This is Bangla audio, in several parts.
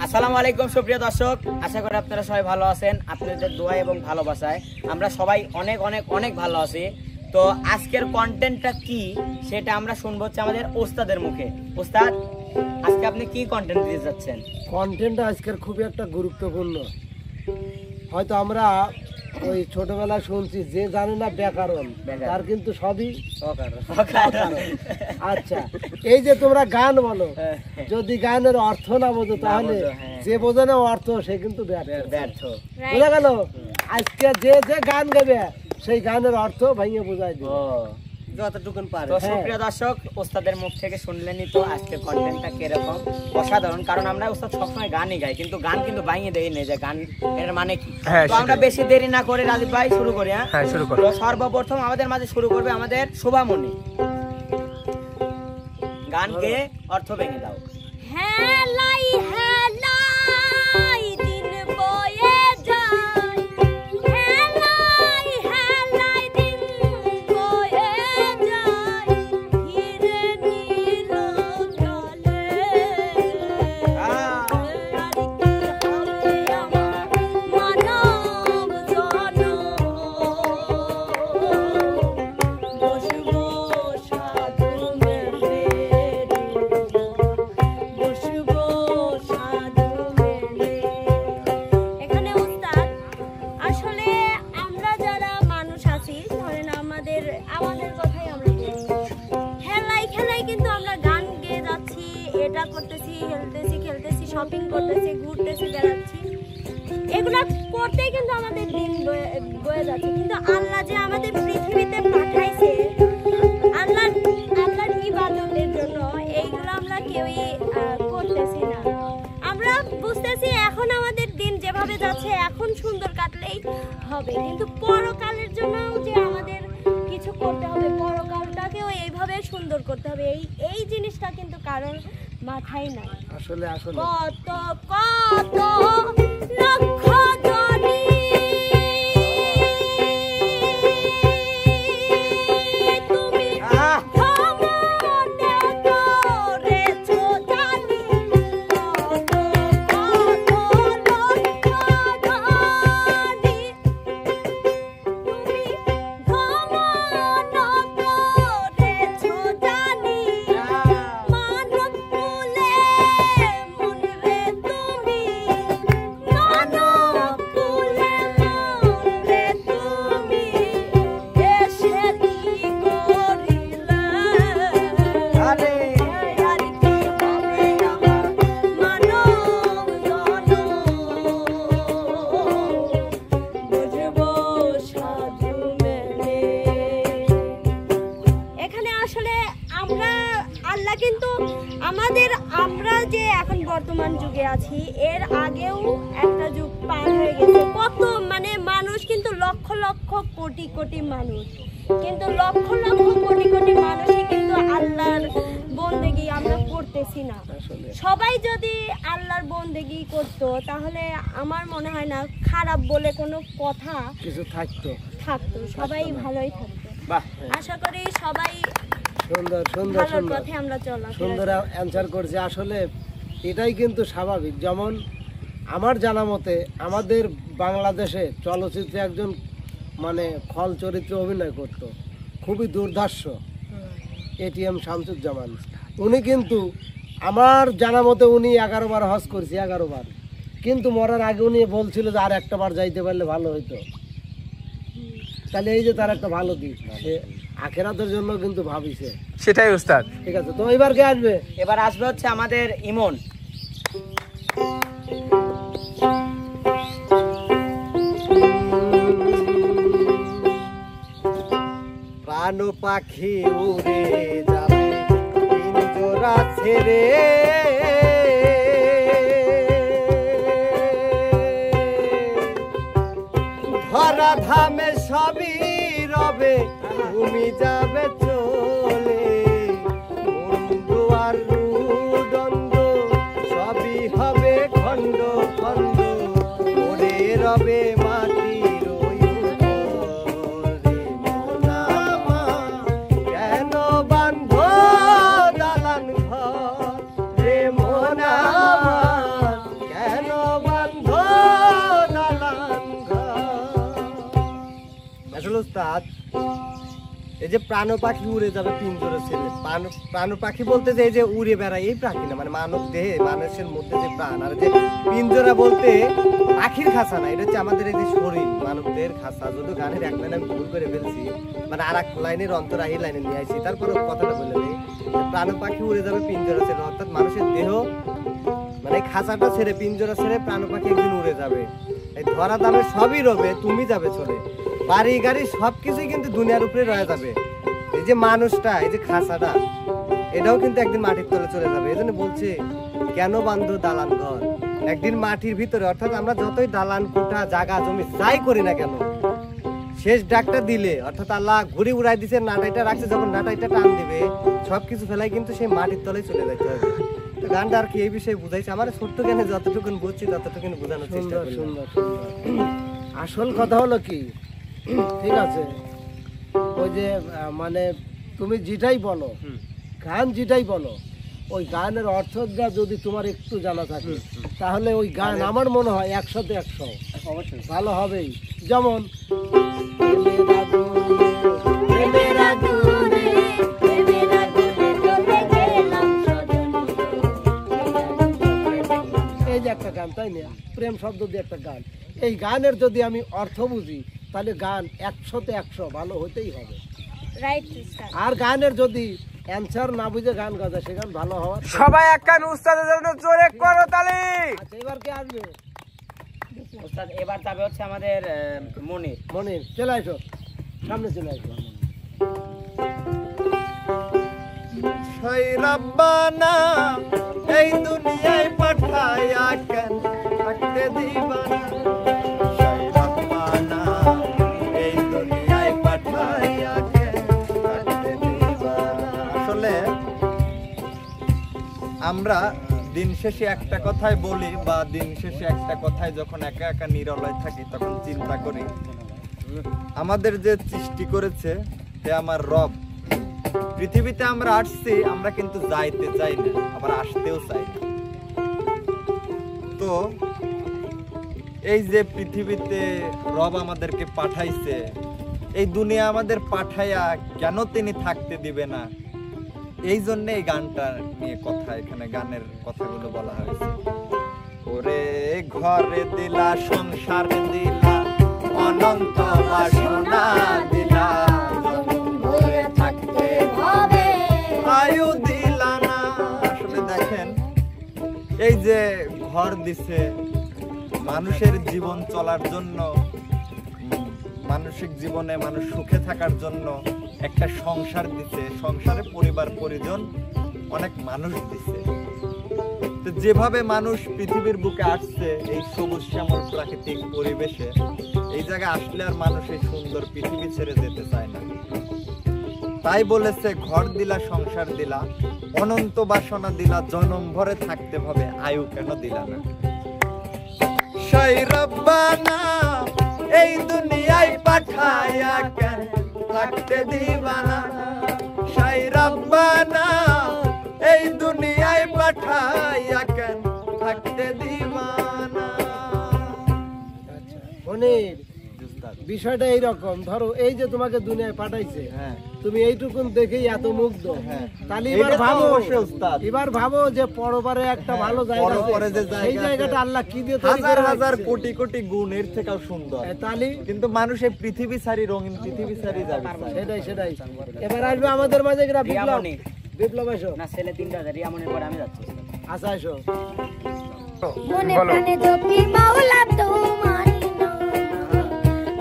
আসসালামু আলাইকুম সুপ্রিয় দর্শক, আশা করি আপনারা সবাই ভালো আছেন। আপনাদের দোয়া এবং ভালোবাসায় আমরা সবাই অনেক অনেক অনেক ভালো আছি। তো আজকের কন্টেন্টটা কি সেটা আমরা শুনবো হচ্ছে আমাদের ওস্তাদের মুখে। ওস্তাদ, আজকে আপনি কি কন্টেন্ট দিতে যাচ্ছেন? কন্টেন্টটা আজকের খুবই একটা গুরুত্বপূর্ণ। হয়তো আমরা ওই ছোটবেলায় শুনছি যে জানে না ব্যাকরণ তার কিন্তু সবই অকারণ। আচ্ছা, এই যে তোমরা গান বলো, যদি গানের অর্থ না বোঝো তাহলে যে বোঝে না অর্থ সে কিন্তু ব্যর্থ। বোঝা গেল? আজকে যে যে গান গাবে সেই গানের অর্থ ভাইয়ে বোঝাই দিবে যতটুকুন পারে। তো সুপ্রিয় দর্শক, ওস্তাদের মুখ থেকে শুনলেনই তো আজকে কন্টেন্টটা কিরকম অসাধারণ। কারণ আমরা ওস্তাদ সবসময় গানই গাই, কিন্তু গান কিন্তু বাইয়ে দেই না যে গান এর মানে কি। তো আমরা বেশি দেরি না করে রাজীব ভাই শুরু করি। হ্যাঁ শুরু করি। তো সর্বপ্রথম আমাদের মাঝে শুরু করবে আমাদের শুভামণি। গান গেয়ে অর্থ ভেঙে দাও। হেলাই হেলাই দিন বয়ে যায়, হেলাই হেলাই দিন বয়ে যায়, ধীরে নীল জলে আর কি হবে আমার মানব জনম, বসবো সাধু মেলে এখানে উস্তাদ। আসলে আমরা যারা মানুষ আছি, ধরেন আমাদের কথাই আমরা খেলাই খেলাই কিন্তু আমরা গান গেয়ে যাচ্ছি, এটা করতেছি, খেলতেছি, শপিং করতেছি, ঘুরতেছি, বেড়াচ্ছি, এগুলা করতেই কিন্তু আমাদের দিন বয়ে যাচ্ছে। কিন্তু আল্লাহ যে আমাদের পৃথিবীতে পাঠাইছে আল্লাহর ইবাদতের জন্য, এইগুলো আমরা কেউই করতেছি না। আমরা বুঝতেছি এখন আমাদের দিন যেভাবে যাচ্ছে এখন সুন্দর কাটলেই হবে, কিন্তু পরকালের জন্য যে আমাদের কিছু করতে হবে, পরকালটাকেও এইভাবে সুন্দর করতে হবে, এই জিনিসটা কিন্তু কারণ মাথায় নাই। আসলে কত কত লক্ষ জনি আমরা যে এখন বর্তমান যুগে আছি, এর আগেও একটা যুগ পার হয়ে গেছে। কত মানে মানুষ কিন্তু লক্ষ লক্ষ কোটি কোটি মানুষ, কিন্তু লক্ষ লক্ষ কোটি কোটি মানুষই কিন্তু আল্লাহর বন্দেগী আমরা করতেছি না। সবাই যদি আল্লাহর বন্দেগী করতো তাহলে আমার মনে হয় না খারাপ বলে কোনো কথা কিছু থাকতো, সবাই ভালোই থাকতো। আশা করি সবাই সুন্দর অ্যান্সার করছে। আসলে এটাই কিন্তু স্বাভাবিক। যেমন আমার জানা মতে আমাদের বাংলাদেশে চলচ্চিত্রে একজন মানে খল চরিত্রে অভিনয় করত, খুবই দুর্ধর্ষ, এটিএম শামসুজ্জামান। উনি কিন্তু আমার জানা মতে উনি 11 বার হজ করছে, 11 বার, কিন্তু মরার আগে উনি বলছিল যে আর একটা বার যাইতে পারলে ভালো হইতো। তাহলে এই যে তার একটা ভালো দিক, সে আখেরাতের জন্য কিন্তু ভাবিছে। সেটাই উস্তাদ। ঠিক আছে, তো এবার কে আসবে? এবার আসবে হচ্ছে আমাদের ইমন। প্রাণ পাখি উড়ে যাবে পিঞ্জরা ছেড়ে, ধরা ধামে সবই রবে, তুমি যাবে চলে, বন্ধু আর রুদন্ড সবই হবে খণ্ড খণ্ড, পড়ে রবে মাটির কেন বান্ধ দালান ঘর রে মোনা, উস্তাদ, এই যে প্রাণ পাখি উড়ে যাবে পিঞ্জরে ছেড়ে, প্রাণ পাখি বলতে যে এই যে উড়ে বেড়ায় এই পাখি না, মানে মানব দেহে মানুষের মধ্যে যে প্রাণ, আর যে পিঞ্জরা বলতে পাখির খাঁচা না, এটা হচ্ছে আমাদের এই যে শরীর মানব দেহের খাঁচা। যদিও গানের এক লাইন আমি ভুল করে ফেলছি, মানে আর এক লাইনের অন্তরাহী লাইনে নিয়ে আসছি, তারপরে কথাটা বলে নেই। প্রাণ পাখি উড়ে যাবে পিঞ্জরা ছেড়ে, অর্থাৎ মানুষের দেহ মানে খাঁচাটা ছেড়ে পিঞ্জরা ছেড়ে প্রাণ পাখি একদিন উড়ে যাবে। এই ধরা দামে সবই রবে, তুমি যাবে চলে, বাড়ি গাড়ি সবকিছুই কিন্তু দুনিয়ার উপরে রয়ে যাবে। এই যে মানুষটা, এই যে খাঁচাটা, এটাও কিন্তু একদিন মাটির তলে চলে যাবে। এই জন্য বলছে কেন বান্ধব দালান ঘর, একদিন মাটির ভিতরে, অর্থাৎ আমরা যতই দালান কোঠা জায়গা জমি যাই করি না কেন, শেষ ডাকটা দিলে, অর্থাৎ আল্লাহ ঘুরি উড়াই দিছে, নাটাইটা রাখছে, যখন নাটাইটা টান দিবে সবকিছু ফেলাই কিন্তু সেই মাটির তলে চলে যেতে হবে। গানটা আর কি এই বিষয়ে বুঝাইছে, আমার ছোট্ট জ্ঞানে যতটুকু বুঝছি ততটুকু বোঝানোর চেষ্টা সুন্দর করি। সুন্দর সুন্দর। আসল কথা হলো কি, ঠিক আছে, ওই যে মানে তুমি যেটাই বলো, গান যেটাই বলো, ওই গানের অর্থটা যদি তোমার একটু জানা থাকে তাহলে ওই গান আমার মনে হয় 100-তে 100 ভালো হবেই। যেমন এই যে একটা গান, তাই না, প্রেম শব্দ দিয়ে একটা গান, এই গানের যদি আমি অর্থ বুঝি তাহলে গান 100-তে 100 ভালো হতেই হবে। Right sir. আর গানের যদি অ্যানসার না বুঝে গান গাজা, সে গান ভালো হওয়ার। সবাই এক কান উস্তাদের জন্য জোরে করো তালি। আচ্ছা, এবার কে আসবে? ওস্তাদ এবার যাবে হচ্ছে আমাদের মনির। মনির, চলে আসো, সামনে চলে আসো। সেই রব্বানা এই দুনিয়ায় পাঠায়া কেন থাকতে দিবা না, সেই রব্বানা এই দুনিয়ায় পাঠায়া কেন থাকতে দিবা না। আসলে আমরা দিন শেষে একটা কথাই বলি, বা দিন শেষে একটা কথাই যখন একা একা নিরলয় থাকি তখন চিন্তা করি আমাদের যে সৃষ্টি করেছে হে আমার রব। পৃথিবীতে আমরা আসছি, আমরা কিন্তু যাইতে চাই না, আবার আসতেও চাই না। তো এই যে পৃথিবীতে রব আমাদেরকে পাঠাইছে, এই দুনিয়া আমাদের পাঠাইয়া কেন তিনি থাকতে দিবে না, এই জন্য এই গানটা নিয়ে কথা, এখানে গানের কথাগুলো বলা হয়েছে। ওরে ঘরে দিলা, সংসার দিলা, অনন্ত বাসনা দিলা, আয়ু দিলা না। আসলে দেখেন, এই যে ঘর দিছে মানুষের জীবন চলার জন্য, মানসিক জীবনে মানুষ সুখে থাকার জন্য একটা সংসার দিছে, সংসারে পরিবার পরিজন অনেক মানুষ দিছে। তো যেভাবে মানুষ পৃথিবীর বুকে আসছে এই সবুজ শ্যামল প্রাকৃতিক পরিবেশে, এই জায়গায় আসলে আর মানুষ এই সুন্দর পৃথিবী ছেড়ে যেতে চায় না। তাই বলেছে ঘর দিলা, সংসার দিলা, অনন্ত বাসনা দিলা, জনম ভরে থাকতে হবে, আয়ু কেন দিলা না। সেই রব্বানা এই দুনিয়ায় পাঠায়া কেন থাকতে দিবা না, সেই রব্বানা এই দুনিয়ায় পাঠায়া কেন থাকতে দিবা না। মনির, বিষয়টা এইরকম, ধরো এই যে তোমাকে দুনিয়ায় পাঠাইছে, হ্যাঁ, তুমি এইটুকুন দেখেই এত মুগ্ধ, হ্যাঁ, তাহলে এটা এবার তো ভাবো, অবশ্যই উস্তাদ। এবার ভাবো যে পরবারে একটা ভালো জায়গা আছে, পরপরে যে জায়গা সেই জায়গাটা আছে, আল্লাহ কি দিয়ে তৈরি হাজার করে হাজার রাখছে। কোটি কোটি গুণ এর থেকেও সুন্দর, তাহলে কিন্তু মানুষ এই পৃথিবী সারি, রঙিন পৃথিবী সারি যাবে। সেটাই সেটাই। এবার আসবে আমাদের মাঝে একটা বিপ্লব। রিয়ামণি। বিপ্লব এসো। না, ছেলে 3টা আছে, রিয়ামণির পরে আমি যাচ্ছি। আচ্ছা এসো। মনে প্রাণে জপি মাওলা তোমারি নাম,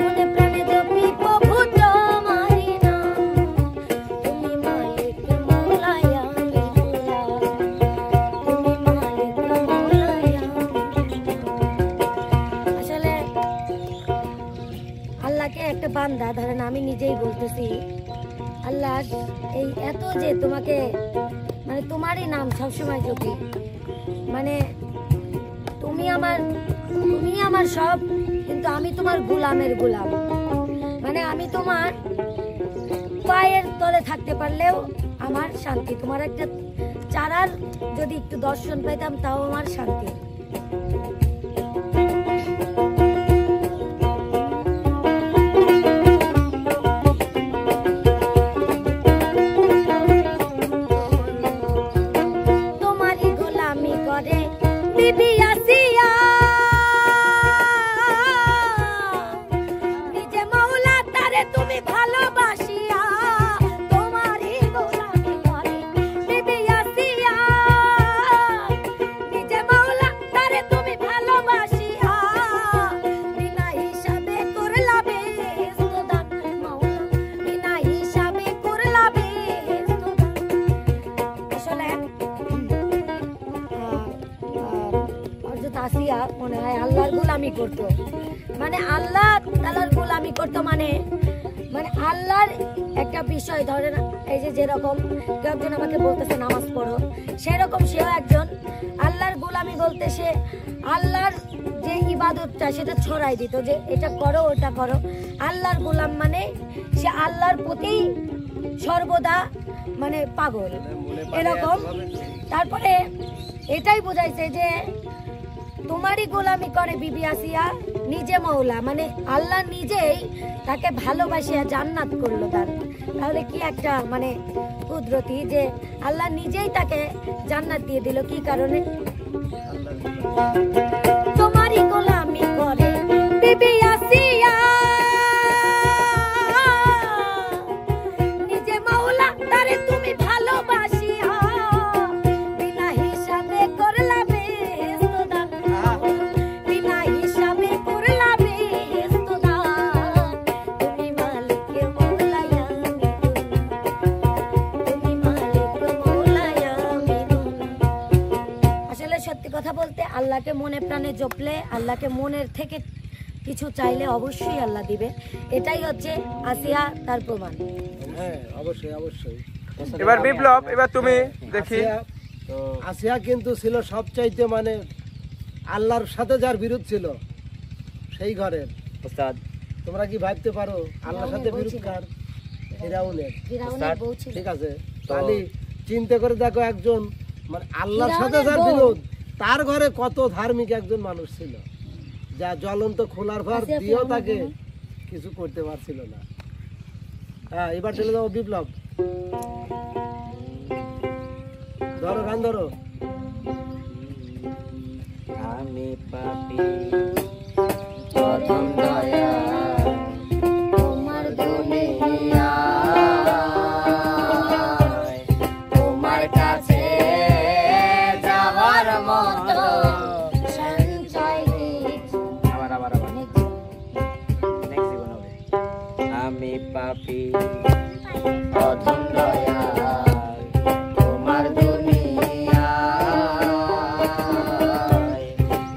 মনে প্রাণে জপি প্রভু তোমারি নাম, তুমি মালিক মওলায় আমি গোলাম, তুমি মালিক মওলায় আমি গোলাম। আসলে আল্লাহকে একটা বান্দা, ধরেন আমি নিজেই বলতেছি, আল্লাহ এই এত যে তোমাকে, মানে তোমারই নাম সবসময় জপি, মানে তুমি আমার সব, কিন্তু আমি তোমার গোলামের গোলাম, মানে আমি তোমার পায়ের তলে থাকতে পারলেও আমার শান্তি, তোমার একটা চারার যদি একটু দর্শন পাইতাম তাও আমার শান্তি। আসিয়া মনে হয় আল্লাহর গোলামি করতো, মানে আল্লাহ তাআলার গোলামি করতো, মানে মানে আল্লাহর একটা বিষয় ধরেন এই যে যেরকম কেউ একজন আমাকে বলতেছে নামাজ পড়ো, সেরকম সেও একজন আল্লাহর গোলামি বলতে সে আল্লাহর যে ইবাদতটা সেটা ছড়াই দিত, যে এটা করো ওটা করো। আল্লাহর গোলাম মানে সে আল্লাহর প্রতি সর্বদা মানে পাগল এরকম। তারপরে এটাই বোঝাইছে যে তোমারই গোলামি করে বিবি আসিয়া নিজে মওলা, মানে আল্লাহ নিজেই তাকে ভালোবাসিয়া জান্নাত করলো তার। তাহলে কি একটা মানে কুদরতি যে আল্লাহ নিজেই তাকে জান্নাত দিয়ে দিল, কি কারণে? তোমারই গোলামি করে বিবি আসিয়া নিজে মওলা তারে তুমি ভালোবাসিয়া বিনা হিসাবে করলা বেহেশত দান, বিনা হিসাবে করলা বেহেশত দান। তুমি মালিক মওলা আমি তুমি মালিক মওলা আমি। আসলে সত্যি কথা বলতে আল্লাহকে মনে প্রাণে জপলে, আল্লাহকে মনের থেকে কিছু চাইলে অবশ্যই আল্লাহ দিবে। এটাই হচ্ছে আসিয়া তার প্রমাণ। হ্যাঁ অবশ্যই অবশ্যই। এবার বিপ্লব, এবার তুমি দেখি। আসিয়া কিন্তু ছিল সবচাইতে মানে আল্লাহর সাথে যার বিরোধ ছিল সেই ঘরের। ওস্তাদ তোমরা কি ভাবতে পারো আল্লাহর সাথে বিরোধ কার? ফিরাউনের। ফিরাউনের বউ ছিল। ঠিক আছে, তাহলে চিন্তা করে দেখো একজন মানে আল্লাহর সাথে যার বিরোধ, তার ঘরে কত ধার্মিক একজন মানুষ ছিল, যা জ্বলন্ত খোলার ভার দিয়েও তাকে কিছু করতে পারছিল না। হ্যাঁ এবার চলে যাবো বিপ্লব, ধরো গান ধরো। আমি পাপী প্রথম দয়া তোমার দুনিয়ায় তোমার কাছে যাওয়ার মতো সঞ্চয় নেই। আবার নেক্সট জীবন হবে। আমি পাপী প্রথম দয়া তোমার দুনিয়ায়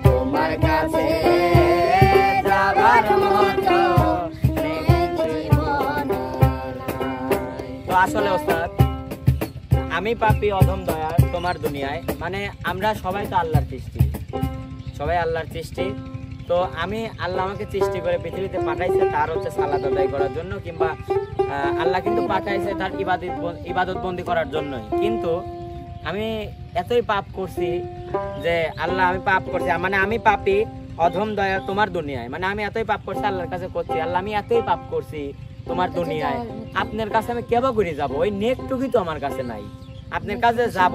তোমার কাছে যাবার মতো জীবন। তো আসলে ওস্তাদ আমি পাপী অধম দয়ার তোমার দুনিয়ায়, মানে আমরা সবাই তো আল্লাহর সৃষ্টি, সবাই আল্লাহর সৃষ্টি। তো আমি আল্লাহ আমাকে সৃষ্টি করে পৃথিবীতে পাঠাইছে তার হচ্ছে সালাত আদায় করার জন্য, কিংবা আল্লাহ কিন্তু পাঠাইছে তার ইবাদত বন্দি করার জন্যই। কিন্তু আমি এতই পাপ করছি যে আল্লাহ আমি পাপ করছি, মানে আমি পাপী অধম দয়া তোমার দুনিয়ায়, মানে আমি এতই পাপ করছি আল্লাহর কাছে করছি, আল্লাহ আমি এতই পাপ করছি তোমার দুনিয়ায়, আপনার কাছে আমি কেবা করে যাব? ওই নেকটুকুই তো আমার কাছে নাই, আপনার কাছে যাব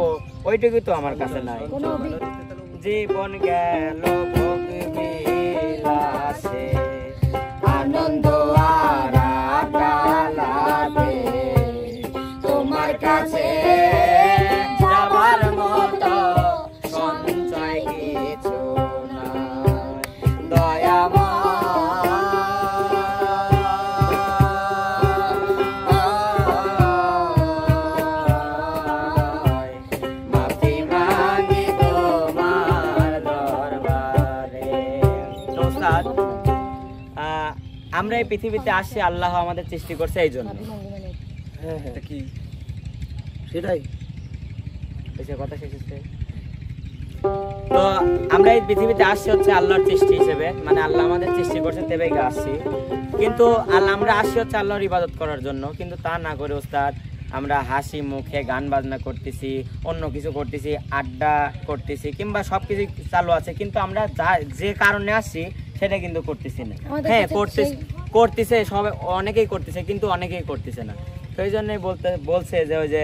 ওইটুকুই তো আমার কাছে নাই। জীবন গেল ভোগ বিলাসে আনন্দ আর আকালাতে, তোমার কাছে যাবার মতো সঞ্চয় কিছু নাই। দয়াময় মাফি মাগি তোমার দরবারে। তো ওস্তাদ, আমরা এই পৃথিবীতে আসছি আল্লাহ আমাদের সৃষ্টি করছে এই জন্য। হ্যাঁ হ্যাঁ কি সেটাই কথা শেষ হচ্ছে। তো আমরা এই পৃথিবীতে আসছি হচ্ছে আল্লাহর সৃষ্টি হিসেবে, মানে আল্লাহ আমাদের সৃষ্টি করছে তেবেই আসছি, কিন্তু আল্লাহ আমরা আসছি হচ্ছে আল্লাহর ইবাদত করার জন্য। কিন্তু তা না করে ওস্তাদ আমরা হাসি মুখে গান বাজনা করতেছি, অন্য কিছু করতেছি, আড্ডা করতেছি, কিংবা সবকিছু চালু আছে, কিন্তু আমরা যে কারণে আসছি সেটা কিন্তু করতেছি না। হ্যাঁ করতেছে সবাই, অনেকেই করতেছে, কিন্তু অনেকেই করতেছে না। সেই জন্যই বলছে যে ওই যে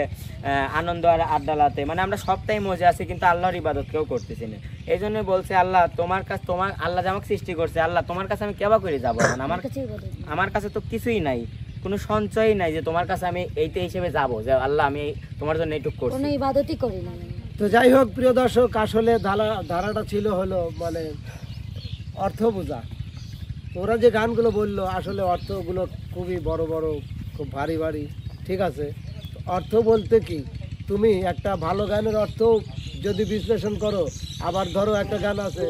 আনন্দ আর আড্ডালাতে, মানে আমরা সবটাই মজা আছি কিন্তু আল্লাহর ইবাদত কেউ করতেছি না। এই জন্যই বলছে আল্লাহ তোমার কাছে, তোমার আল্লাহ যে আমাকে সৃষ্টি করছে, আল্লাহ তোমার কাছে আমি কেবা করে যাবো? আমার কাছে তো কিছুই নাই, কোনো সঞ্চয়ই নাই যে তোমার কাছে আমি এইটা হিসেবে যাব যে আল্লাহ আমি তোমার জন্য এইটুকু করছি, কোনো ইবাদতই করি না। তো যাই হোক প্রিয় দর্শক, আসলে ধারাটা ছিল হলো মানে অর্থ বোঝা। ওরা যে গানগুলো বললো আসলে অর্থগুলো খুবই বড় বড়, খুব ভারী ভারী। ঠিক আছে, অর্থ বলতে কি, তুমি একটা ভালো গানের অর্থ যদি বিশ্লেষণ করো আবার ধরো একটা গান আছে,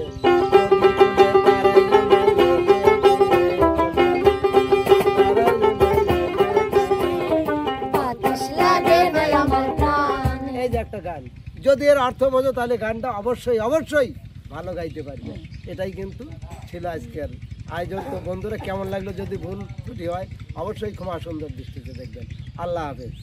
বাতাস লাগে না আমার প্রাণ। এই যে একটা গান, যদি এর অর্থ বোঝো তাহলে গানটা অবশ্যই অবশ্যই ভালো গাইতে পারবে। এটাই কিন্তু ছিল আজকের আয়োজন। তো বন্ধুরা কেমন লাগলো, যদি ভুল ত্রুটি হয় অবশ্যই ক্ষমা সুন্দর দৃষ্টিতে দেখবেন। আল্লাহ হাফেজ।